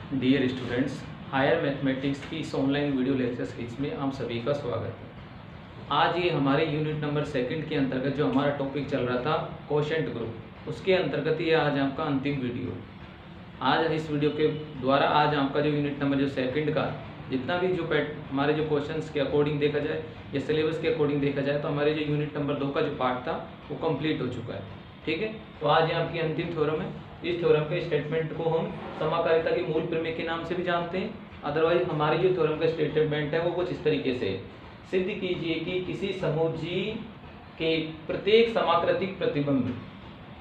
Dear students, higher mathematics की इस online video lecture series में आप सभी का स्वागत है। आज ये हमारे यूनिट नंबर सेकंड के अंतर्गत जो हमारा टॉपिक चल रहा था कोशेंट ग्रुप, उसके अंतर्गत ये आज आपका अंतिम वीडियो। आज इस वीडियो के द्वारा आज आपका जो यूनिट नंबर जो सेकंड का जितना भी जो हमारे जो क्वेश्चंस के अकॉर्डिंग देखा जाए या सिलेबस के अकॉर्डिंग देखा जाए तो हमारे जो यूनिट नंबर 2 का जो पार्ट था वो कंप्लीट हो चुका है। ठीक है, तो आज ये आपकी अंतिम थ्योरम है। इस थ्योरम के स्टेटमेंट को हम समाकारिता के मूल प्रमेय के नाम से भी जानते हैं। अदरवाइज हमारी जो थ्योरम का स्टेटमेंट है वो कुछ इस तरीके से है। सिद्ध कीजिए कि किसी समूह जी के प्रत्येक समाकृतिक प्रतिबिंब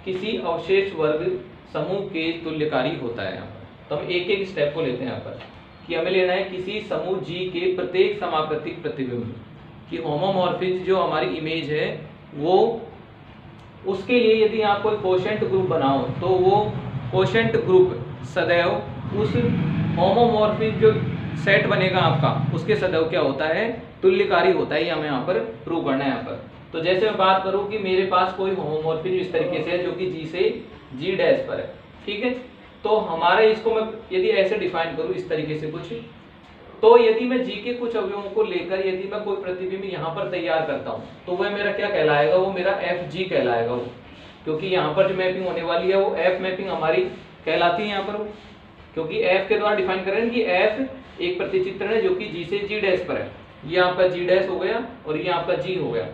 किसी अवशेष वर्ग समूह के तुल्यकारी होता है। यहाँ पर तो हम एक एक स्टेप को लेते हैं यहाँ पर कि हमें लेना है किसी समूह जी के प्रत्येक समाकृतिक प्रतिबिंब की होमोमॉर्फिज्म जो हमारी इमेज है वो, उसके लिए यदि आप कोई कोशेंट ग्रुप बनाओ तो वो कोशेंट ग्रुप सदैव उस होमोमॉर्फिज्म जो सेट बनेगा आपका उसके सदैव क्या होता है, तुल्यकारी होता है। ये हमें यहाँ पर प्रूव करना है। यहाँ पर तो जैसे मैं बात करूँ कि मेरे पास कोई होमोमॉर्फिज्म इस तरीके से है जो कि जी से जी डैश पर है। ठीक है, तो हमारे इसको मैं यदि ऐसे डिफाइन करूँ इस तरीके से कुछ, तो यदि मैं जी के कुछ अवयवों को लेकर यदि मैं कोई प्रतिबिंब यहाँ पर तैयार करता हूँ तो वह मेरा क्या कहलाएगा, वो मेरा एफ जी कहलाएगा वो, क्योंकि यहाँ पर जो मैपिंग होने वाली है वो एफ मैपिंग हमारी कहलाती है यहाँ पर वो, क्योंकि एफ के द्वारा डिफाइन कर रहे हैं कि एफ एक प्रतिचित्रण है जो कि जी से जी डैश पर है। ये आपका जी डैश हो गया और ये आपका जी हो गया।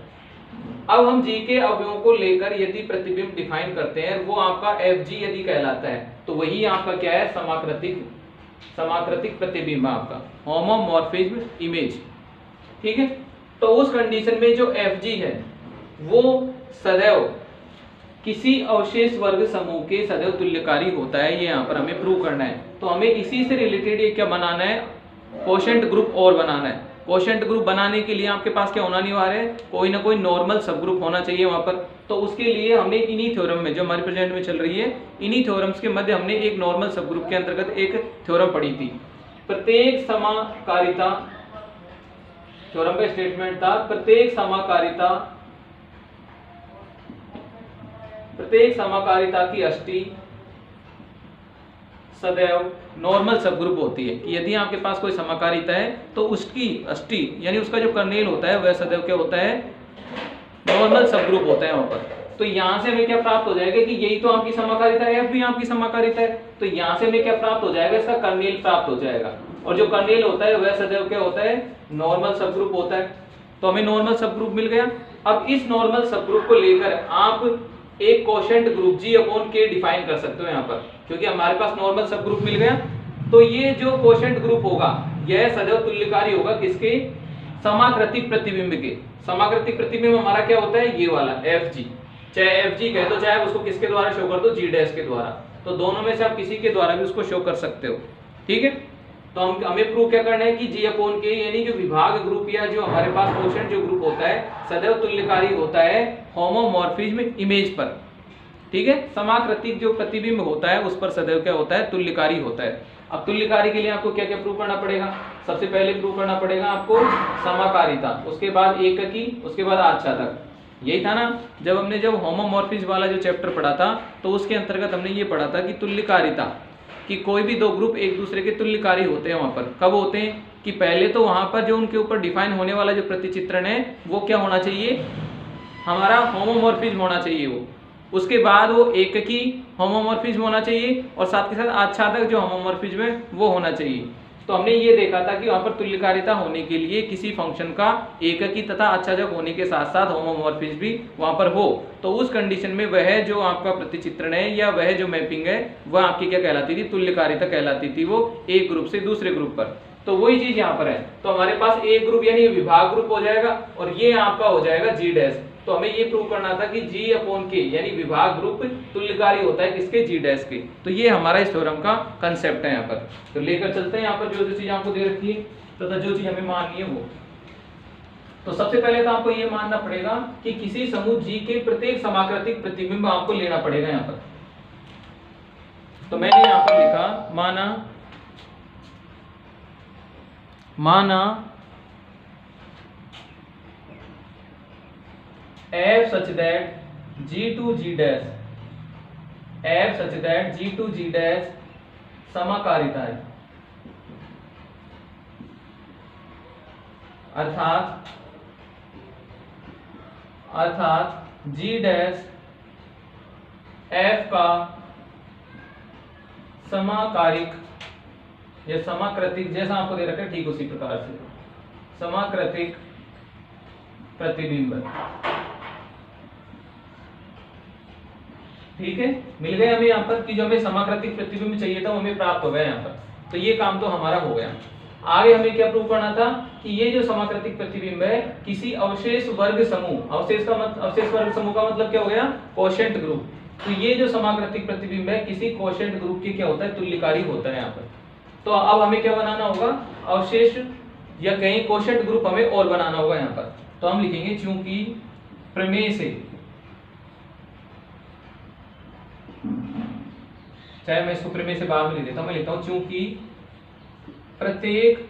अब हम जी के अवयवों को लेकर यदि प्रतिबिंब डिफाइन करते हैं वो आपका एफ जी यदि कहलाता है तो वही आपका क्या है, समाकृतिक प्रतिबिंब आपका होमोमॉर्फिज्म इमेज। ठीक है, तो उस कंडीशन में जो एफ जी है वो सदैव किसी अवशेष वर्ग समूह के सदैव तुल्यकारी होता है। ये यहाँ पर हमें प्रूव करना है। तो हमें इसी से रिलेटेड ये क्या बनाना है, कोशेंट ग्रुप और बनाना है। कोशेंट ग्रुप बनाने के लिए आपके पास क्या होना अनिवार्य है, कोई ना कोई नॉर्मल सब ग्रुप होना चाहिए वहां पर। तो उसके लिए हमने इन्हीं थ्योरम में जो हमारे प्रेजेंट में चल रही है इन्हीं थ्योरम्स के मध्य हमने एक नॉर्मल सब ग्रुप के अंतर्गत एक थ्योरम पढ़ी थी। प्रत्येक समाकारिता, थ्योरम का स्टेटमेंट था प्रत्येक समाकारिता की अष्टी सदैव नॉर्मल सब ग्रुप होती है। कि यदि आपके पास कोई समाकारिता है तो उसकी अष्टी यानी उसका जो कर्नेल होता है वह सदैव क्या होता है, नॉर्मल सब ग्रुप होता है वहां पर। तो यहां से हमें क्या प्राप्त हो जाएगा कि यही तो आपकी समाकारिता है, एफ भी आपकी समाकारिता है। तो यहां से हमें क्या प्राप्त हो जाएगा, इसका कर्नेल प्राप्त हो जाएगा। और जो कर्नेल होता है वह सदैव क्या होता है, नॉर्मल सब ग्रुप होता है। तो हमें नॉर्मल सब ग्रुप मिल गया। अब इस नॉर्मल सब ग्रुप को लेकर आप एक कोशेंट ग्रुप जी अपॉन के डिफाइन कर सकते हो यहाँ पर, क्योंकि हमारे पास नॉर्मल सब ग्रुप मिल गया। तो ये जो कोशेंट ग्रुप होगा यह सदैव तुल्यकारी होगा किसके, समाकृतिक प्रतिबिंब के। समाकृतिक प्रतिबिंब हमारा क्या होता है, ये वाला एफ जी, चाहे एफ जी कह दो चाहे उसको किसके द्वारा शो कर दो, जी डैश के द्वारा। तो दोनों में से आप किसी के द्वारा भी उसको शो कर सकते हो। ठीक है, तो हमें प्रूव क्या करना है कि जी अपॉन के यानी जो विभाग ग्रुप या जो हमारे पास कोशेंट जो ग्रुप होता है सदैव तुल्यकारी होता है होमोमॉर्फिज्म इमेज पर। ठीक है, समाकृतिक जो प्रतिबिंब होता है उस पर सदैव क्या होता है, तुल्यकारी होता है। अब तुल्यकारी के लिए आपको क्या क्या प्रूव करना पड़ेगा, सबसे पहले प्रूव करना पड़ेगा आपको समाकारिता, उसके बाद एककी, उसके बाद आच्छादक। यही था ना जब होमोमॉर्फिज्म वाला जो चैप्टर पढ़ा था तो उसके अंतर्गत हमने ये पढ़ा था कि तुल्यकारिता कि कोई भी दो ग्रुप एक दूसरे के तुल्यकारी होते हैं। वहां पर कब होते हैं कि पहले तो वहां पर जो उनके ऊपर डिफाइन होने वाला जो प्रतिचित्रण है वो क्या होना चाहिए, हमारा होमोमॉर्फिज्म होना चाहिए वो। उसके बाद वो एककी होमोमॉर्फिज्म होना चाहिए और साथ के साथ आच्छादक जो होमोमॉर्फिज्म है वो होना चाहिए। तो हमने ये देखा था कि वहां पर तुल्यकारिता होने के लिए किसी फंक्शन का एककी तथा आच्छादक होने के साथ साथ होमोमॉर्फिज्म भी वहां पर हो, तो उस कंडीशन में वह जो आपका प्रतिचित्रण है या वह जो मैपिंग है वह आपकी क्या कहलाती थी, तुल्यकारिता कहलाती थी, वो एक ग्रुप से दूसरे ग्रुप पर। तो वही चीज यहाँ पर है। तो हमारे पास एक ग्रुप यानी विभाग ग्रुप हो जाएगा और ये आपका हो जाएगा जी डैश। तो हमें ये प्रूव करना था कि जी अपॉन के यानी विभाग ग्रुप तुल्यकारी होता है किसके, जी डैश के। तो ये हमारा इस थ्योरम का कंसेप्ट है यहाँ पर। तो लेकर चलते हैं यहाँ पर जो चीज आपको दे रखी है तथा जो चीज हमें माननी है वो। तो सबसे पहले तो आपको ये मानना पड़ेगा कि किसी समूह जी के प्रत्येक समाकृतिक प्रतिबिंब आपको लेना पड़ेगा यहाँ पर। तो मैंने यहाँ पर लिखा माना f such that g to g dash समाकारिता है। अर्थात G डैश F का समाकारिक या समाकृतिक, जैसा आपको दे रखा है ठीक उसी प्रकार से समाकृतिक प्रतिबिंब। ठीक है, मिल गए हमें यहाँ पर कि जो हमें समाकृतिक प्रतिबिंब चाहिए था वो हमें प्राप्त हो गया यहाँ पर। तो ये काम तो हमारा हो गया। आगे हमें क्या प्रूव करना था कि ये जो समाकृतिक प्रतिबिंब है किसी अवशेष वर्ग समूह, अवशेष वर्ग समूह का मतलब क्या हो गया, कोशेंट ग्रुप। तो ये जो समाकृतिक प्रतिबिंब है किसी कोशेंट ग्रुप के क्या होता है, तुल्यकारी होता है यहाँ पर। तो अब हमें क्या बनाना होगा, अवशेष या कहीं कोशेंट ग्रुप हमें और बनाना होगा यहाँ पर। तो हम लिखेंगे चूंकि प्रमेय से, चाहे मैं इसको प्रमेय से बाहर में लिख देता हूं, मैं लिखता हूं चूंकि प्रत्येक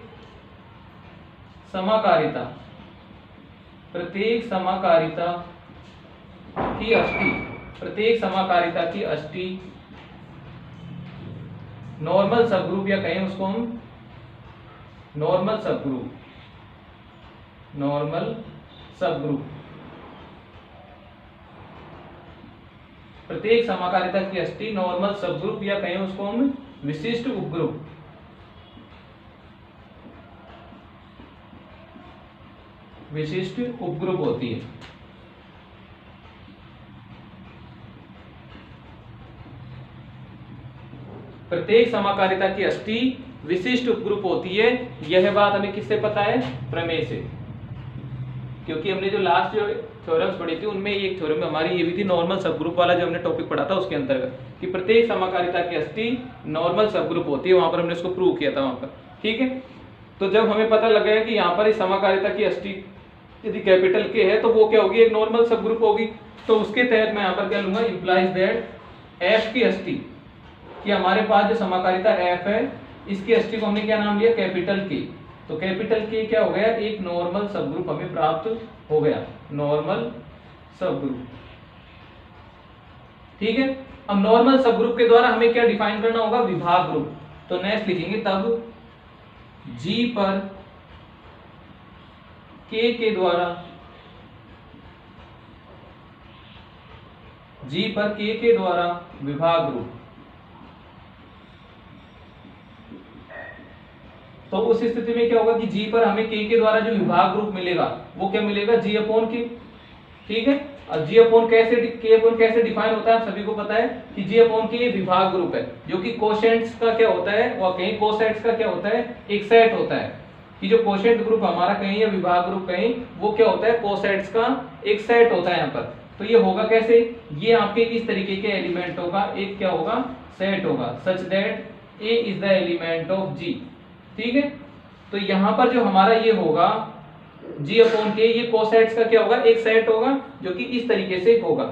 समाकारिता की अष्टी नॉर्मल सबग्रुप, या कहें उसको हम नॉर्मल सबग्रुप, प्रत्येक समाकारिता की अष्टी नॉर्मल सबग्रुप, या कहें उसको हम विशिष्ट उपग्रुप, होती है। प्रत्येक समाकारिता की अष्टी विशिष्ट उपग्रुप होती है। यह बात हमें किससे पता है, प्रमेय से। क्योंकि हमने जो लास्ट जो थ्योरम्स पढ़ी थी उनमें एक थ्योरम हमारी ये भी थी, नॉर्मल सबग्रुप वाला जो हमने टॉपिक पढ़ा था उसके अंतर्गत, कि प्रत्येक समाकारिता की अष्टी नॉर्मल सबग्रुप होती है। वहां पर हमने इसको प्रूव किया था वहां पर। ठीक है, तो जब हमें पता लग गया कि यहाँ पर इस समाकारिता की अष्टी यदि कैपिटल के है तो वो क्या होगी, एक नॉर्मल सबग्रुप होगी। तो उसके तहत मैं यहाँ पर क्या लूंगा, इंप्लाइज दैट एफ की अष्टी, कि हमारे पास जो समाकारिता एफ है इसकी अष्टी को हमने क्या नाम लिया, कैपिटल के। तो कैपिटल के क्या हो गया, एक नॉर्मल सबग्रुप हमें प्राप्त हो गया, नॉर्मल सबग्रुप। ठीक है, अब नॉर्मल सबग्रुप के द्वारा हमें क्या डिफाइन करना होगा, विभाग ग्रुप। तो नेक्स्ट लिखेंगे तब G पर K के द्वारा, G पर K के द्वारा विभाग ग्रुप। तो उस स्थिति में क्या होगा कि G पर हमें K के द्वारा जो विभाग ग्रुप मिलेगा वो क्या मिलेगा, G अपॉन K। ठीक है, अब G अपॉन K अपॉन कैसे डिफाइन होता है, आप सभी को पता है कि G अपॉन K विभाग ग्रुप है, जो कि कोशेंट्स का क्या होता है, और कहीं कोसेट्स का क्या होता है, एक सेट होता है। कि जो कोशेंट ग्रुप हमारा कहीं या विभाग ग्रुप कहीं, वो क्या होता है, कोसेट्स का एक सेट होता है यहाँ पर। तो ये होगा कैसे, ये आपके इस तरीके के एलिमेंटों का एक क्या होगा, सेट होगा, such that A is the element of G। ठीक है, तो यहाँ पर जो हमारा ये होगा G अपॉन K, ये कोसेट्स का क्या होगा, एक सेट होगा जो कि इस तरीके से होगा।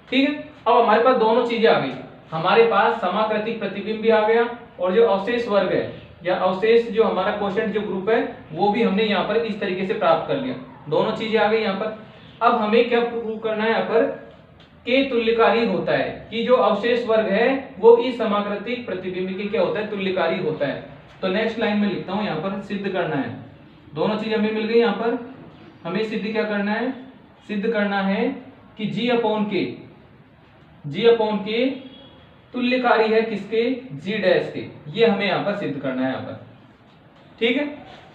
ठीक है, अब हमारे पास दोनों चीजें आ गई, हमारे पास समाकृतिक प्रतिबिंब भी आ गया, और जो अवशेष वर्ग है या अवशेष जो हमारा कोशेंट जो ग्रुप है वो भी हमने यहाँ पर इस तरीके से प्राप्त कर लिया। दोनों चीजें आ गई यहाँ पर। अब हमें क्या प्रूव करना है, यहाँ पर के तुल्यकारी होता है, कि जो अवशेष वर्ग है वो इस समाकृतिक प्रतिबिंब के क्या होता है, तुल्यकारी होता है। तो नेक्स्ट लाइन में लिखता हूं, यहाँ पर सिद्ध करना है, दोनों चीजें हमें मिल गई। यहाँ पर हमें सिद्ध क्या करना है, सिद्ध करना है कि G अपॉन के तुल्यकारी है किसके, G डैश के। ये हमें यहाँ पर सिद्ध करना है यहाँ पर। ठीक है,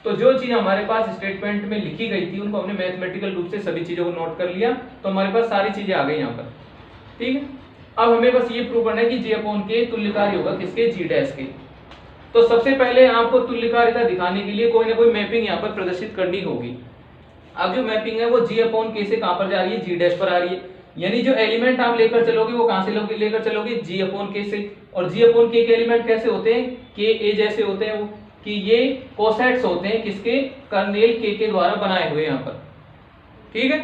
तो जो चीज हमारे पास स्टेटमेंट में लिखी गई थी उनको हमने मैथमेटिकल रूप से सभी चीजों को नोट कर लिया, तो हमारे पास सारी चीजें आ गई यहाँ पर। ठीक है, अब हमें बस ये प्रूव करना है कि G अपॉन के तुल्यकारी होगा किसके, G डैश के। तो सबसे पहले आपको तुल्यकारिता दिखाने के लिए कोई ना कोई मैपिंग यहाँ पर प्रदर्शित करनी होगी। अब जो मैपिंग है वो G अपॉन के से कहां पर जा रही है, G डैश पर आ रही है। यानी जो एलिमेंट आप लेकर चलोगे वो कहां से लेकर चलोगे, G अपॉन के से। और G अपॉन के एलिमेंट कैसे होते हैं, K A जैसे होते हैं, वो कि ये कोसेट्स होते हैं किसके, कर्नेल K के द्वारा बनाए हुए यहाँ पर। ठीक है,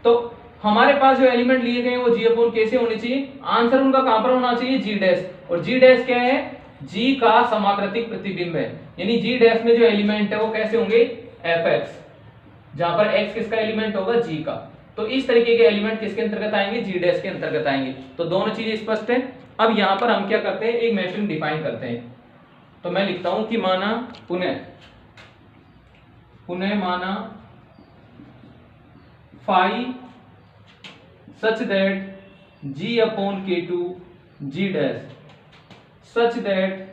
तो हमारे पास जो एलिमेंट लिए गए वो G अपॉन के से होने चाहिए। आंसर उनका कहां पर होना चाहिए, G डैश। और G डैश क्या है, G का समाकृतिक प्रतिबिंब है। यानी G डैश में जो एलिमेंट है वो कैसे होंगे, Fx, जहां पर x किसका एलिमेंट होगा, G का। तो इस तरीके के एलिमेंट किसके अंतर्गत आएंगे, G डैश के अंतर्गत आएंगे। तो दोनों चीजें स्पष्ट है। अब यहाँ पर हम क्या करते हैं, एक मैपिंग डिफाइन करते हैं। तो मैं लिखता हूं कि माना पुनः माना phi such that g upon k2 g dash such that,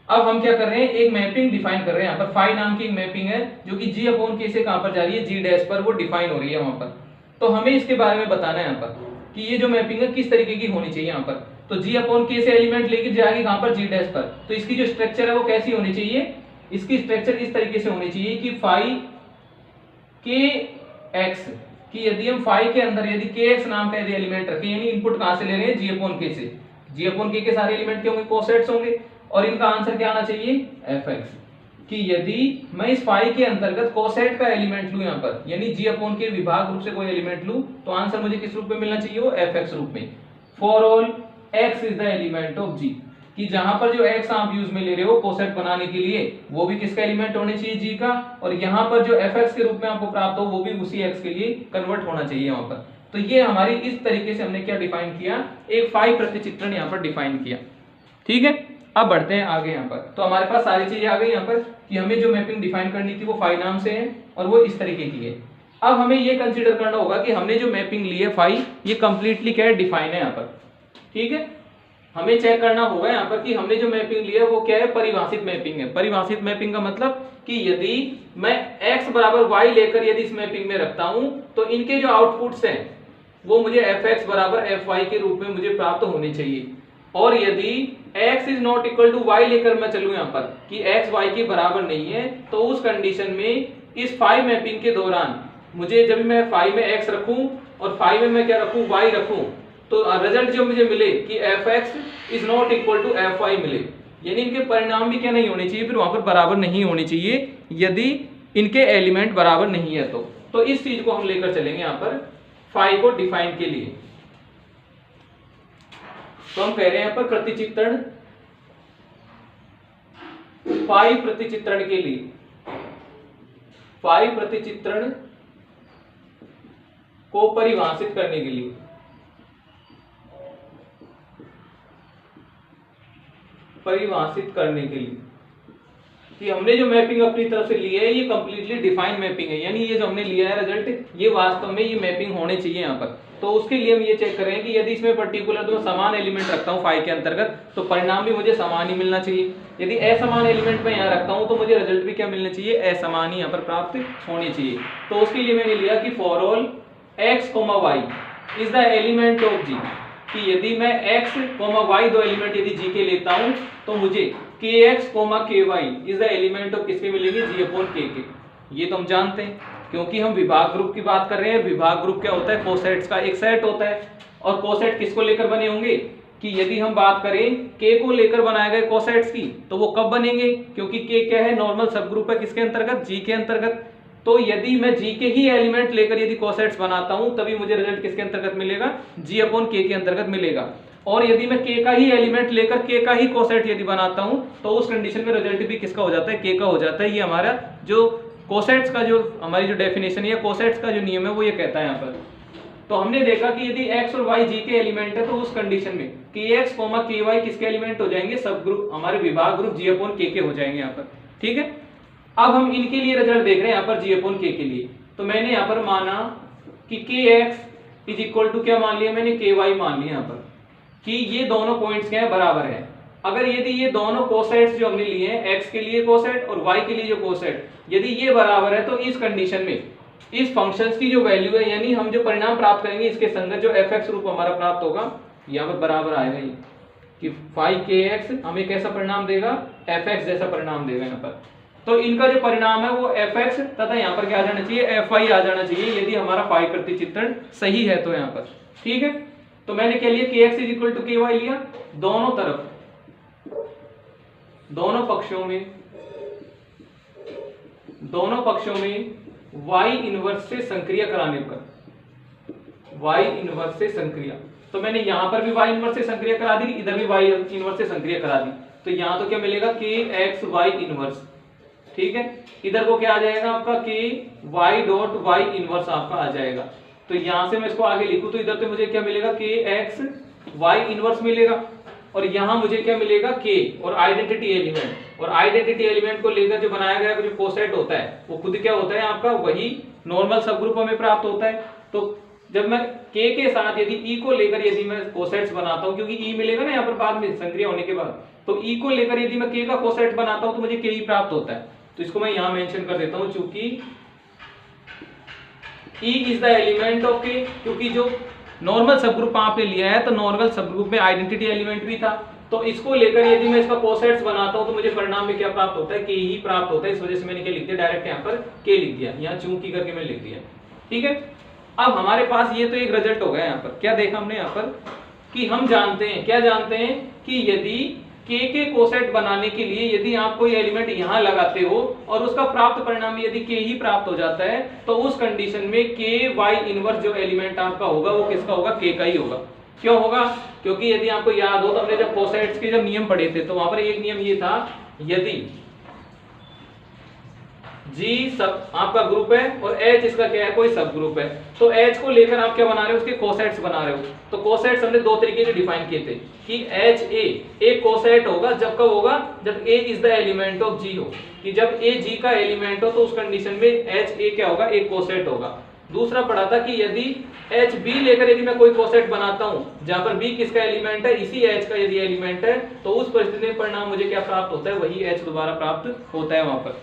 अब हम क्या कर रहे हैं, एक मैपिंग डिफाइन कर रहे हैं यहाँ पर। फाई नाम की एक मैपिंग है जो कि g अपॉन k से कहां पर जा रही है, g डैश पर, वो डिफाइन हो रही है वहां पर। तो हमें इसके बारे में बताना है यहाँ पर कि ये जो मैपिंग है किस तरीके की होनी चाहिए यहाँ पर। तो g अपॉन k से एलिमेंट लेके जाएगी कहां पर, g डैश पर। तो इसकी जो स्ट्रक्चर है वो कैसी होनी चाहिए, इसकी स्ट्रक्चर इस तरीके से होनी चाहिए कि फाई kx, कि यदि हम फाई के अंदर यदि kx नाम का यदि एलिमेंट रखें, यानी इनपुट कहां से ले रहे हैं, g अपॉन k से, g अपॉन k के सारे एलिमेंट क्या होंगे, कोसेट्स होंगे, और इनका आंसर क्या आना चाहिए, fx। कि यदि मैं इस फाई के अंतर्गत कोसेट का एलिमेंट लूं यहाँ पर, यानी g अपॉन k विभाग रूप से कोई एलिमेंट लूं, तो आंसर मुझे किस रूप में मिलना चाहिए, वो fx रूप में। For all x is the element of g, कि जहां पर जो x आप यूज में ले रहे हो कोसेट बनाने के लिए, वो भी किसका एलिमेंट होने चाहिए, g का, और यहाँ पर जो fx के रूप में आपको प्राप्त हो वो भी उसी x के लिए कन्वर्ट होना चाहिए वहां पर। तो ये हमारी इस तरीके से हमने क्या डिफाइन किया, एक फाई प्रतिचित्रण यहाँ पर डिफाइन किया। ठीक है, अब बढ़ते हैं आगे यहाँ पर। तो हमारे पास सारी चीजें आ गई यहाँ पर कि हमें जो मैपिंग डिफाइन करनी थी वो फाई नाम से है और वो इस तरीके की है। अब हमें ये कंसीडर करना होगा कि हमने जो मैपिंग ली है फाई, ये कंप्लीटली क्या है, डिफाइन है यहाँ पर। ठीक है, हमें चेक करना होगा यहाँ पर कि हमने जो मैपिंग ली है वो क्या है, परिभाषित मैपिंग है। परिभाषित मैपिंग का मतलब कि यदि मैं x बराबर y लेकर यदि इस मैपिंग में रखता हूं, तो इनके जो आउटपुट्स हैं वो मुझे fx बराबर fy के रूप में मुझे प्राप्त होने चाहिए। और यदि x is not equal to y लेकर मैं चलूं यहाँ पर कि x y के बराबर नहीं है, तो उस कंडीशन में इस फाई मैपिंग के दौरान मुझे, जब मैं फाई में x रखूं और फाई में मैं क्या रखूं, y रखूं, तो रिजल्ट जो मुझे मिले कि fx is not equal to fy मिले, यानी इनके परिणाम भी क्या नहीं होने चाहिए, फिर वहां पर बराबर नहीं होने चाहिए यदि इनके एलिमेंट बराबर नहीं है। तो इस चीज को हम लेकर चलेंगे यहाँ पर फाई को डिफाइन के लिए। तो हम कह रहे हैं यहाँ पर प्रतिचित्रण, फाई प्रतिचित्रण के लिए, फाई प्रतिचित्रण को परिभाषित करने के लिए, परिभाषित करने के लिए कि हमने जो मैपिंग अपनी तरफ से ली है ये कंप्लीटली डिफाइंड मैपिंग है, यानी ये जो हमने लिया है रिजल्ट, ये वास्तव में ये मैपिंग होने चाहिए यहाँ पर। तो उसके लिए हम ये चेक करें कि यदि इसमें पर्टिकुलर तो समान एलिमेंट रखता हूँ फाई के अंतर्गत, तो परिणाम भी मुझे समान ही मिलना चाहिए। यदि असमान एलिमेंट मैं यहाँ रखता हूँ तो मुझे रिजल्ट भी क्या मिलना चाहिए, असमान ही यहाँ पर प्राप्त होनी चाहिए। तो उसके लिए मैंने लिया कि for all x, y is the element of g, कि यदि मैं x, y दो एलिमेंट यदि g के लेता हूं, तो मुझे kx, ky is the element of किसके मिलेंगे, g अपॉन k के। ये तो हम जानते हैं क्योंकि हम विभाग ग्रुप की बात कर रहे हैं। विभाग ग्रुप क्या होता है, कोसेट्स का एक सेट होता है। और कोसेट किसको लेकर बने होंगे, कि यदि हम बात करें k को लेकर बनाए गए कोसेट्स की, तो वो कब बनेंगे, क्योंकि k क्या है, नॉर्मल सब ग्रुप है किसके अंतर्गत, g के अंतर्गत। तो यदि मैं g के ही एलिमेंट लेकर यदि कोसेट्स बनाता हूं, तभी मुझे रिजल्ट किसके अंतर्गत मिलेगा, g अपॉन k के अंतर्गत मिलेगा। और यदि मैं k का ही एलिमेंट लेकर k का ही कोसेट यदि बनाता हूं, तो उस कंडीशन में रिजल्ट भी किसका हो जाता है, k का हो जाता है। ये हमारा जो कोसेट्स का जो हमारी जो डेफिनेशन है, कोसेट्स का जो नियम है वो ये कहता है यहाँ पर। तो हमने देखा कि यदि x और y g के एलिमेंट है, तो उस कंडीशन में kx, ky किसके एलिमेंट हो जाएंगे, सब ग्रुप हमारे विभाग ग्रुप g अपॉन k के हो जाएंगे यहाँ पर। ठीक है, अब हम इनके लिए रिजल्ट देख रहे हैं यहाँ पर g अपॉन k के लिए। तो मैंने यहाँ पर माना कि kx इज इक्वल टू क्या मान लिया मैंने, ky मान लिया यहाँ पर, कि ये दोनों पॉइंट्स क्या है, बराबर है। अगर यदि ये दोनों कोसेट्स जो हमने लिए हैं, x के लिए कोसेट और y के लिए जो कोसेट, यदि ये बराबर है, तो इस कंडीशन में इस फंक्शंस की जो वैल्यू है, यानी हम जो परिणाम प्राप्त करेंगे इसके संगत जो fx रूप हमारा प्राप्त होगा, यहाँ पर बराबर आएगा ये कि फाई kx हमें कैसा परिणाम देगा, fx जैसा परिणाम देगा यहाँ पर। तो इनका जो परिणाम है वो fx तथा यहाँ पर क्या आ जाना चाहिए, fy आ जाना चाहिए, यदि हमारा फाई प्रतिचित्रण सही है तो यहाँ पर। ठीक है, तो मैंने क्या लिया, kx is equal to ky लिया, दोनों तरफ, दोनों पक्षों में y इनवर्स से संक्रिया कराने पर, y इनवर्स से संक्रिया, तो मैंने यहां पर भी y इनवर्स से संक्रिया करा दी, इधर भी y इनवर्स से संक्रिया करा दी। तो यहां तो क्या मिलेगा, kx y इनवर्स। ठीक है, इधर को क्या आ जाएगा आपका, k y dot y inverse आपका आ जाएगा। तो यहां से मैं इसको आगे लिखूं तो इधर तो मुझे क्या मिलेगा, kx y इनवर्स मिलेगा, और यहां मुझे क्या मिलेगा, k और आइडेंटिटी एलिमेंट। और आइडेंटिटी एलिमेंट को लेकर जो बनाया गया जो कोसेट होता है वो खुद क्या होता है आपका, वही नॉर्मल सब ग्रुप हमें प्राप्त होता है। तो जब मैं k के साथ यदि e को लेकर यदि मैं कोसेट्स बनाता हूं, क्योंकि e मिलेगा ना यहाँ पर बाद में संक्रिया होने के बाद, तो e को लेकर यदि मैं k का कोसेट बनाता हूं तो मुझे k ही प्राप्त होता है। तो इसको मैं यहां मेंशन कर देता हूं, चूंकि e is the element of k, क्योंकि जो नॉर्मल सब ग्रुप आपने लिया है तो नॉर्मल सब ग्रुप में आइडेंटिटी एलिमेंट भी था, तो इसको लेकर यदि मैं इसका कोसेट्स बनाता हूं तो मुझे परिणाम में क्या प्राप्त होता है, k ही प्राप्त होता है। इस वजह से मैंने क्या लिख दिया, डायरेक्ट यहाँ पर k लिख दिया, यहाँ चूंकि करके मैंने लिख दिया। ठीक है, अब हमारे पास ये तो एक रिजल्ट हो गया। यहाँ पर क्या देखा हमने, यहाँ पर कि हम जानते हैं, क्या जानते हैं कि यदि k के कोसेट बनाने के लिए यदि आप कोई एलिमेंट यहाँ लगाते हो और उसका प्राप्त परिणाम यदि k ही प्राप्त हो जाता है, तो उस कंडीशन में k y इनवर्स जो एलिमेंट आपका होगा वो किसका होगा, k का ही होगा। क्यों होगा, क्योंकि यदि आपको याद हो तो हमने जब कोसेट्स के जब नियम पढ़े थे तो वहां पर एक नियम ये था, यदि G सब आपका ग्रुप है और H इसका क्या है, कोई सब ग्रुप है, तो H को लेकर आप क्या बना रहे हो, उसके कोसेट्स बना रहे हो। तो कोसेट्स हमने दो तरीके से डिफाइन किए थे कि HA एक कोसेट होगा, जब कब होगा, जब A is the element of G हो, कि जब A G का एलिमेंट हो तो उस कंडीशन में HA क्या होगा, एक कोसेट होगा। दूसरा पढ़ा था कि यदि HB लेकर यदि मैं कोई कोसेट बनाता हूं जहां पर B किसका एलिमेंट है, इसी H का यदि एलिमेंट है, तो उस परिस्थिति में परिणाम मुझे क्या प्राप्त होता है, वही H दोबारा प्राप्त होता है वहां पर।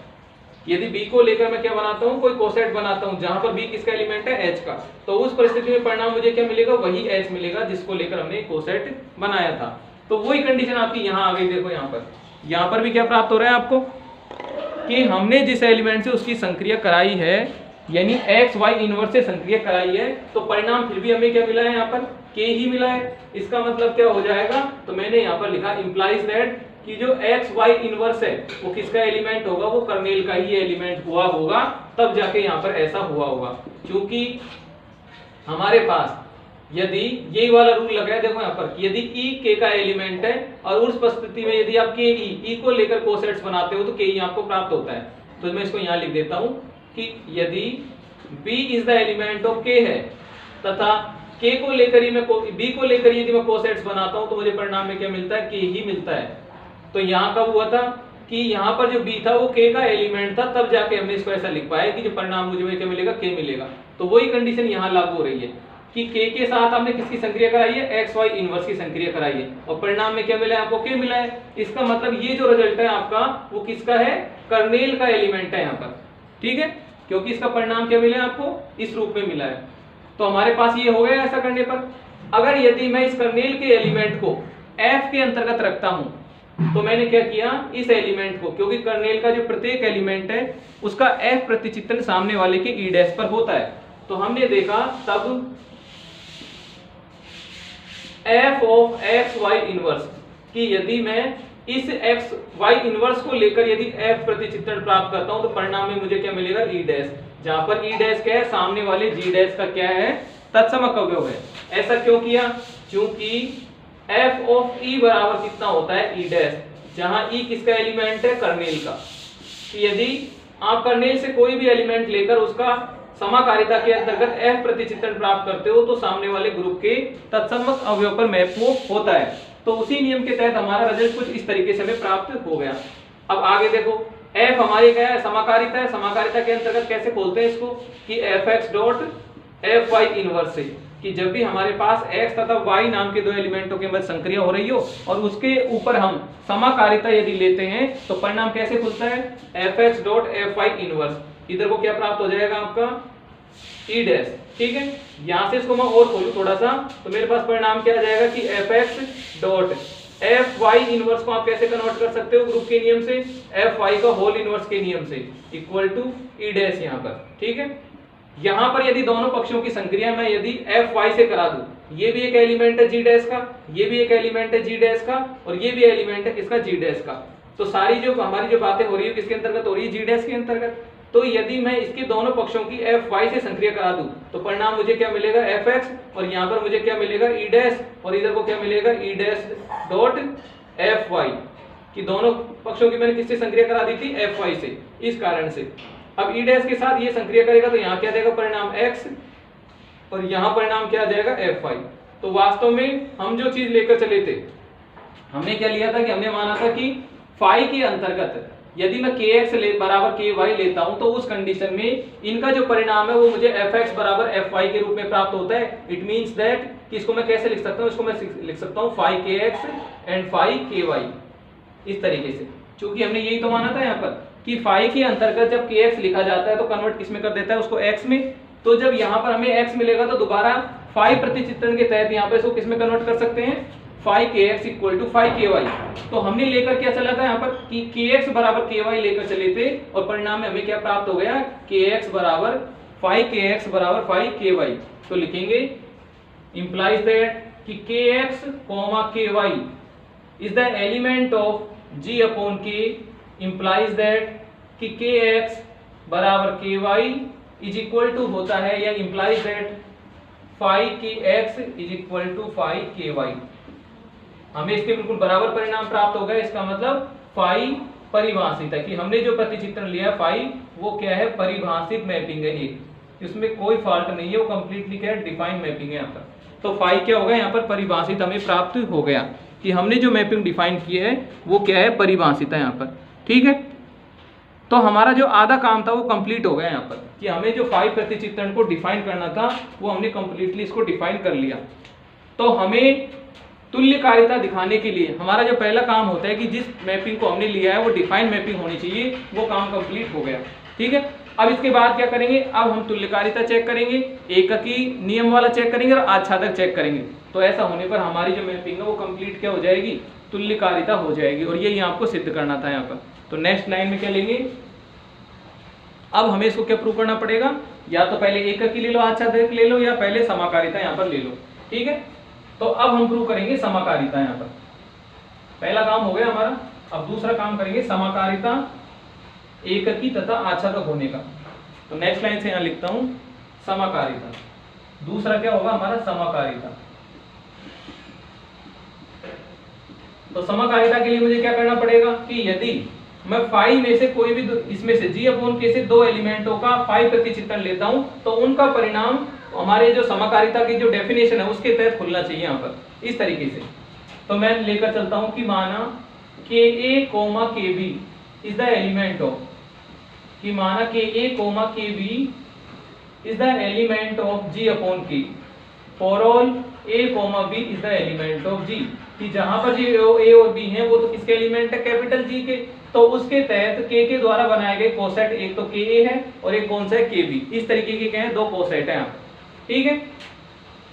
यदि B को लेकर मैं क्या बनाता हूं, कोई कोसेट बनाता हूं जहां पर B किसका एलिमेंट है, H का, तो उस परिस्थिति में परिणाम मुझे क्या मिलेगा, वही H मिलेगा जिसको लेकर हमने कोसेट बनाया था। तो वही कंडीशन आपकी यहां आ गई। देखो यहां पर भी क्या प्राप्त हो रहा है आपको, कि हमने जिस एलिमेंट से उसकी संक्रिया कराई है, यानी x y इनवर्स से संक्रिया कराई है, तो परिणाम फिर भी हमें क्या मिला है, यहाँ पर k ही मिला है। इसका मतलब क्या हो जाएगा, तो मैंने यहाँ पर लिखा इंप्लाइज दैट कि जो x y इनवर्स है वो किसका एलिमेंट होगा, वो कर्नेल का ही एलिमेंट हुआ होगा, तब जाके यहाँ पर ऐसा हुआ होगा। क्योंकि हमारे पास यदि यही वाला रूल लगा है, देखो यहाँ पर यदि e k का एलिमेंट है और उस परिस्थिति में यदि आप k e को लेकर कोसेट्स बनाते हो तो k ही आपको प्राप्त होता है। तो मैं इसको यहाँ लिख देता हूँ कि यदि b is the element of k है तथा k को लेकर ही मैं b को लेकर यदि मैं कोसेट्स बनाता हूं तो मुझे परिणाम में क्या मिलता है, k ही मिलता है। तो यहाँ कब हुआ था कि यहाँ पर जो b था वो k का एलिमेंट था, तब जाके हमने इसको ऐसा लिख पाया कि जो परिणाम मुझे क्या मिलेगा, k मिलेगा। तो वही कंडीशन यहाँ लागू हो रही है कि k के साथ हमने किसकी संक्रिया कराई है, x y इनवर्स की संक्रिया कराई है, और परिणाम में क्या मिला है आपको, k मिला है। इसका मतलब ये जो रिजल्ट है आपका वो किसका है, कर्नेल का एलिमेंट है यहाँ पर। ठीक है, क्योंकि इसका परिणाम क्या मिला है आपको, इस रूप में मिला है। तो हमारे पास ये हो गया ऐसा करने पर। अगर यदि मैं इस कर्नेल के एलिमेंट को f के अंतर्गत रखता हूं तो मैंने क्या किया, इस एलिमेंट को, क्योंकि कर्नेल का जो प्रत्येक एलिमेंट है उसका f प्रतिचित्रण सामने वाले के e डैश पर होता है, तो हमने देखा तब f of x y inverse कि यदि मैं इस x y इनवर्स को लेकर यदि f प्रतिचित्रण प्राप्त करता हूं तो परिणाम में मुझे क्या मिलेगा, e डैश, जहां पर e डैश क्या है, सामने वाले g डैश का क्या है, तत्समक अवयव है। ऐसा क्यों किया, क्योंकि f ऑफ e बराबर कितना होता है, e डैश, जहां e किसका एलिमेंट है, कर्नेल का। कि यदि आप कर्नेल से कोई भी एलिमेंट लेकर उसका समाकारिता के अंतर्गत f प्रतिचित्रण प्राप्त करते हो तो सामने वाले ग्रुप के तत्समक अवयव पर मैप वो होता है। तो उसी नियम के तहत हमारा रिजल्ट कुछ इस तरीके से हमें प्राप्त हो गया। अब आगे देखो, f हमारी क्या है, समाकारिता है। समाकारिता के अंतर्गत कैसे खोलते हैं इसको, कि fx डॉट fy इनवर्स से, कि जब भी हमारे पास x तथा y नाम के दो एलिमेंटों के मध्य संक्रिया हो रही हो और उसके ऊपर हम समाकारिता यदि लेते हैं तो परिणाम कैसे खुलता है, fx डॉट fy इनवर्स। इधर को क्या प्राप्त हो जाएगा आपका, e डैश। ठीक है, यहां से इसको मैं और खोलूं थोड़ा सा तो मेरे पास परिणाम क्या आ जाएगा कि fx डॉट fy इनवर्स को आप कैसे कन्वर्ट कर सकते हो ग्रुप के नियम से, fy का होल इनवर्स के नियम से, इक्वल टू e डैश यहाँ पर। ठीक है, यहां पर यदि दोनों पक्षों की संक्रिया मैं यदि fy से करा दूं, ये भी एक एलिमेंट है g डैश का, ये भी एक एलिमेंट है g डैश का, और ये भी एलिमेंट है किसका, g डैश का। तो सारी जो हमारी जो बातें हो रही है किसके अंतर्गत हो रही है, g डैश के अंतर्गत। तो यदि मैं इसके दोनों पक्षों की fy से संक्रिया करा दूं तो परिणाम मुझे क्या मिलेगा, fx, और यहाँ पर मुझे क्या मिलेगा, e डैश, और इधर को क्या मिलेगा, e डैश डॉट fy, कि दोनों पक्षों की मैंने किससे संक्रिया करा दी थी, fy से, इस कारण से। अब e डैश के साथ ये संक्रिया करेगा तो यहाँ क्या देगा परिणाम x, और यहाँ परिणाम क्या आ जाएगा fy। तो वास्तव में हम जो चीज लेकर चले थे, हमने क्या लिया था कि हमने माना था कि फाई के अंतर्गत यदि मैं kx बराबर ky लेता हूं तो उस कंडीशन में इनका जो परिणाम है वो मुझे fx बराबर fy के रूप में प्राप्त होता है। इट मींस दैट कि इसको मैं कैसे लिख सकता हूं, इसको मैं लिख सकता हूं phi kx and phi ky इस तरीके से, क्योंकि हमने यही तो माना था यहाँ पर कि phi के अंतर्गत जब kx लिखा जाता है तो कन्वर्ट किस में कर देता है, उसको x में। तो जब यहाँ पर हमें x मिलेगा तो दोबारा phi प्रतिचित्रण के तहत यहाँ पर इसको किस में कन्वर्ट कर सकते हैं, phi kx equal to phi ky। तो हमने लेकर क्या चला था यहाँ पर कि kx बराबर ky लेकर चले थे और परिणाम में हमें क्या प्राप्त हो गया, kx बराबर phi kx बराबर phi ky। तो लिखेंगे implies that कि kx ky is the element of g upon k, implies that कि kx बराबर ky is equal to होता है या implies that phi kx is equal to phi ky। हमें इसके बिल्कुल बराबर परिणाम प्राप्त हो गया। इसका मतलब फाई परिभाषित है कि हमने जो प्रतिचित्रण लिया फाई वो क्या है, परिभाषित मैपिंग है, ये इसमें कोई फॉल्ट नहीं है, वो कंप्लीटली क्या है, डिफाइंड मैपिंग है यहाँ पर। तो फाई क्या होगा यहाँ पर, परिभाषित हमें प्राप्त हो गया कि हमने जो मैपिंग डिफाइन की है वो क्या है, परिभाषित है यहाँ पर। ठीक है, तो हमारा जो आधा काम था वो कंप्लीट हो गया यहाँ पर कि हमें जो फाई प्रतिचित्रण को डिफाइन करना था वो हमने कंप्लीटली इसको डिफाइन कर लिया। तो हमें तुल्यकारिता दिखाने के लिए हमारा जो पहला काम होता है कि जिस मैपिंग को हमने लिया है वो डिफाइंड मैपिंग होनी चाहिए, वो काम कंप्लीट हो गया। ठीक है, अब इसके बाद क्या करेंगे, अब हम तुल्यकारिता चेक करेंगे, एककी नियम वाला चेक करेंगे और आच्छादक चेक करेंगे। तो ऐसा होने पर हमारी जो मैपिंग है वो कंप्लीट क्या हो जाएगी, तुल्यकारिता हो जाएगी। और ये आपको सिद्ध करना था यहाँ पर। तो नेक्स्ट लाइन में क्या लेंगे, अब हमें इसको क्या प्रूव करना पड़ेगा, या तो पहले एककी ले लो, आच्छादक ले लो, या पहले समाकारिता यहाँ पर ले लो। ठीक है, तो अब हम प्रूव करेंगे समाकारिता। यहाँ पर पहला काम हो गया हमारा, अब दूसरा काम करेंगे समाकारिता एककी तथा आच्छादक होने का। तो नेक्स्ट लाइन से यहाँ लिखता हूं समाकारिता, दूसरा क्या होगा हमारा, समाकारिता। तो समाकारिता के लिए मुझे क्या करना पड़ेगा कि यदि मैं फाई में से कोई भी इसमें से g अपॉन k से दो एलिमेंटों का फाई प्रतिचित्रण लेता हूं तो उनका परिणाम हमारे जो समाकारिता की जो डेफिनेशन है उसके तहत खुलना चाहिए यहाँ पर इस तरीके से। तो मैं लेकर चलता हूं कि माना ka, kb is the element of, कि माना ka, kb is the element of g upon k for all a, b is the element of g, कि जहां पर जी a और b हैं वो तो किसके एलिमेंट है, कैपिटल G के। तो उसके तहत k के द्वारा बनाए गए कोसेट एक तो ka है और एक कौन सा है, kb। इस तरीके के क्या है, दो कोसेट है यहाँ। ठीक है,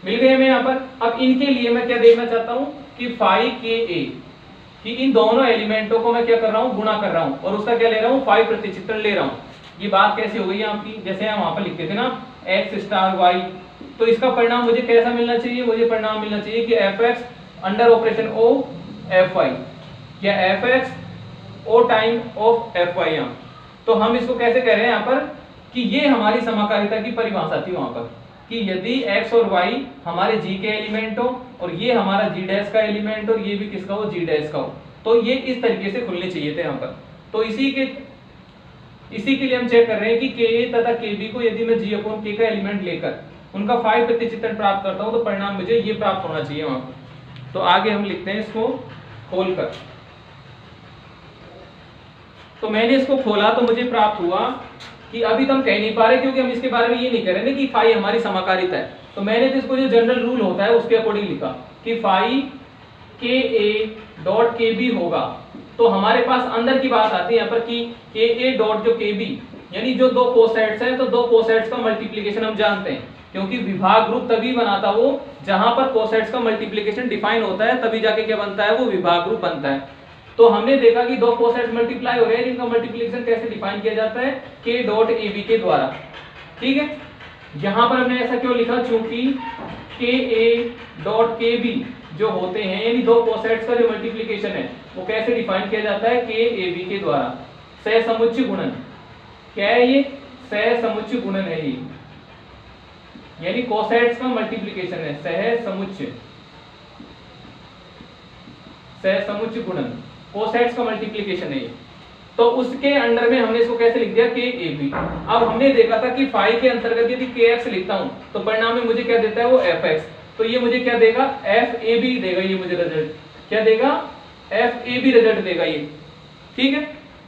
मिल गए हमें यहाँ पर। अब इनके लिए मैं क्या देखना चाहता हूँ कि फाई ka, कि इन दोनों एलिमेंटों को मैं क्या कर रहा हूँ, गुणा कर रहा हूँ और उसका क्या ले रहा हूँ, फाई प्रतिचित्रण ले रहा हूँ। ये बात कैसे हो गई आपकी, जैसे हम वहां पर लिखते थे ना x स्टार y, तो इसका परिणाम मुझे कैसा मिलना चाहिए, मुझे परिणाम मिलना चाहिए कि fx under operation o fy या fx o time of fy। यहाँ तो हम इसको कैसे कह रहे हैं यहाँ पर कि ये हमारी समाकारिता की परिभाषा थी वहां पर कि यदि x और y हमारे g के एलिमेंट हो और ये हमारा g डैश का एलिमेंट और ये भी किसका हो, g डैश का हो, तो ये इस तरीके से खुलने चाहिए थे यहाँ पर। तो इसी के लिए हम चेक कर रहे हैं कि ka तथा kb को यदि मैं g अपॉन k का एलिमेंट लेकर उनका फाई प्रतिचित्रण प्राप्त करता हूं तो परिणाम मुझे ये प्राप्त होना चाहिए वहां पर। तो आगे हम लिखते हैं इसको खोलकर। तो मैंने इसको खोला तो मुझे प्राप्त हुआ कि अभी तो हम कह नहीं पा रहे क्योंकि हम इसके बारे में ये नहीं कह रहे ना कि फाई हमारी समाकारिता है। तो मैंने तो इसको जो जनरल रूल होता है उसके अकॉर्डिंग लिखा कि फाई ka डॉट kb होगा। तो हमारे पास अंदर की बात आती है यहाँ पर कि ka डॉट जो kb यानी जो दो कोसेट्स हैं, तो दो कोसेट्स का मल्टीप्लिकेशन हम जानते हैं क्योंकि विभाग ग्रुप तभी बनाता वो जहां पर कोसेट्स का मल्टीप्लिकेशन डिफाइन होता है, तभी जाके क्या बनता है, वो विभाग ग्रुप बनता है। तो हमने देखा कि दो कोसेट्स मल्टीप्लाई हो रहे हैं, इनका मल्टीप्लिकेशन कैसे डिफाइन किया जाता है, k डॉट ab के द्वारा। ठीक है, यहां पर हमने ऐसा क्यों लिखा, क्योंकि ka डॉट kb जो होते हैं यानी दो कोसेट्स का जो मल्टीप्लिकेशन है वो कैसे डिफाइन किया जाता है, k ab के द्वारा। सहसमुच्चय गुणन क्या है, ये सहसमुच्चय गुणन है, ये यानी कोसेट्स का मल्टीप्लिकेशन है, सहसमुच्चय गुणन कोसेट्स का मल्टीप्लिकेशन है ये। तो उसके अंडर में हमने इसको कैसे लिख दिया, kab। अब हमने देखा था कि फाई के अंतर्गत यदि kx लिखता हूं तो परिणाम में मुझे क्या देता है, वो fx। तो ये मुझे क्या देगा, fab देगा, ये मुझे रिजल्ट क्या देगा, fab रिजल्ट देगा ये। ठीक है,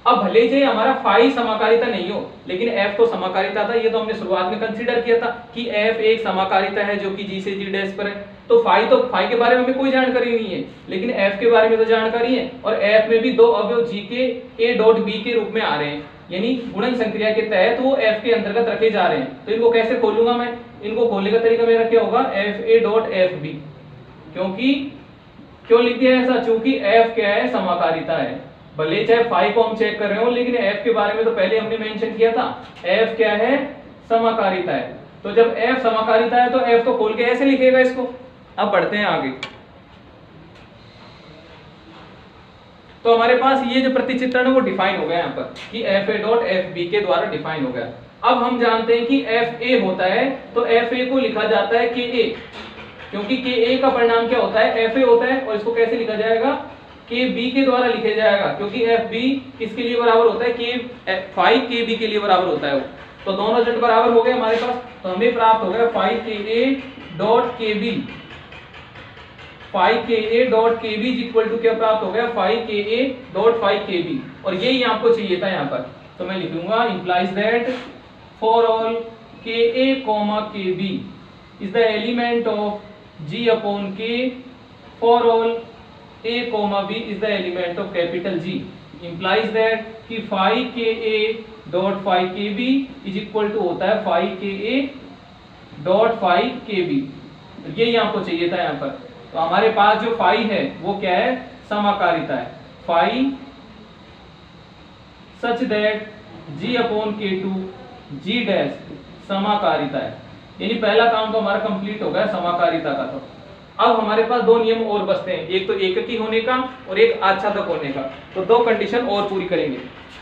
अब भले ही हमारा फाई समाकारिता नहीं हो, लेकिन एफ तो समाकारिता था, ये तो हमने शुरुआत में कंसीडर किया था कि एफ एक समाकारिता है जो कि जी से जी डैश पर है। तो फाई के बारे में हमें कोई जानकारी नहीं है, लेकिन एफ के बारे में तो जानकारी है। और एफ में भी दो अवयव जी के ए डॉट बी के रूप में आ रहे हैं, यानी गुणन संक्रिया के तहत वो एफ के अंतर्गत रखे जा रहे हैं। तो इनको कैसे खोलूंगा मैं? इनको खोलने का तरीका मेरा क्या होगा? F A dot F B. क्यों लिख दिया ऐसा? चूंकि एफ क्या है? समाकारिता है। भले चाहे फाई को हम चेक कर रहे हो, लेकिन एफ के बारे में तो पहले हमने मेंशन किया था, एफ क्या है? समाकारिता है। तो जब एफ समाकारिता है तो एफ को खोल के ऐसे लिखेगा इसको। अब बढ़ते हैं आगे। तो हमारे पास ये जो प्रतिचित्रण है वो डिफाइन हो गया यहाँ पर कि F A dot F B के द्वारा डिफाइन हो गया। अब हम जानते हैं कि एफ ए होता है, तो एफ ए को लिखा जाता है के ए, क्योंकि के ए का परिणाम क्या होता है? एफ ए होता है। और इसको कैसे लिखा जाएगा? के बी के द्वारा लिखा जाएगा, क्योंकि एफ बी किसके लिए बराबर होता है? के फाई के बी के लिए बराबर होता है वो। तो दोनों जट बराबर हो गए हमारे पास। तो हमें प्राप्त हो गया फाई के ए डॉट के बी। फाई के ए डॉट के बी इक्वल टू क्या प्राप्त हो गया? फाई के ए डॉट फाई के बी। और यही आपको चाहिए था यहाँ पर। तो मैं लिखूंगा implies that for all K A comma K B is the element of G upon K for all a comma b is the element of capital G, implies that कि phi के a dot phi के b is equal to होता है phi के a dot phi के b। यही आपको चाहिए था यहाँ पर। तो हमारे पास जो phi है वो क्या है? समाकारिता है। phi such that g upon k2 g dash समाकारिता है। यानी पहला काम तो हमारा कंप्लीट हो गया समाकारिता का। तो अब हमारे पास दो नियम और बचते हैं, एक तो एककी होने का और एक आच्छादक होने का। तो दो कंडीशन और पूरी करेंगे।